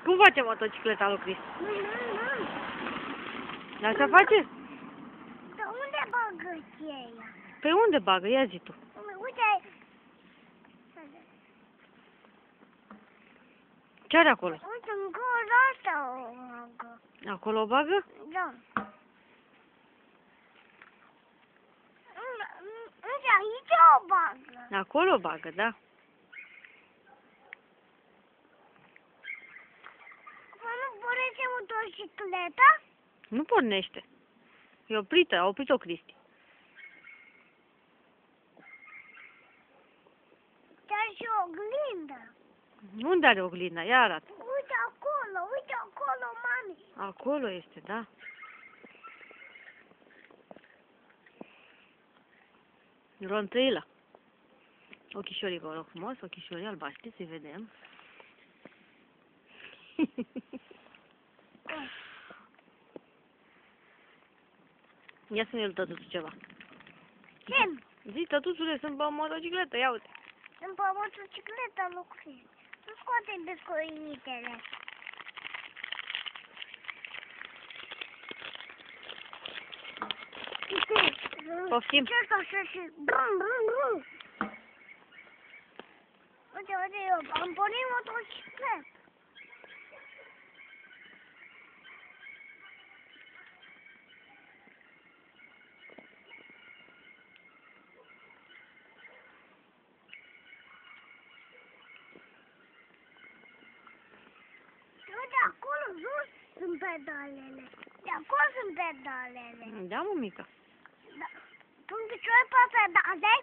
Cum face motocicleta lui Cristi? Așa face? Dar unde bagă cheia? Pe unde bagă? Ia zi tu. Uite. Ce are acolo? Uite, în gura asta o bagă. Acolo o bagă? Da. Uite, aici o bagă. Acolo o bagă, da. Nu pornește motocicleta? Nu pornește. E oprită, a oprit-o Cristi. Dar și oglindă. Unde are oglinda? Ia arată. Uite acolo, mami. Acolo este, da. Ronțăila. Ochișorii, vă rog frumos, ochișorii albaștri, să-i vedem. Ia să-mi el tătuțul ceva. Ce? Zi, tătuțule, sunt pe motocicletă, ia uite. Sunt pe motocicleta lucrez. Nu scoate descoinitele. Poftim. Ce să și... Brum, brum, brum. Uite, eu am pornit motocicletă. De acolo sus sunt pedalele. De acolo sunt pedalele. Da, mămică. Da. Pun picioare pe pedale.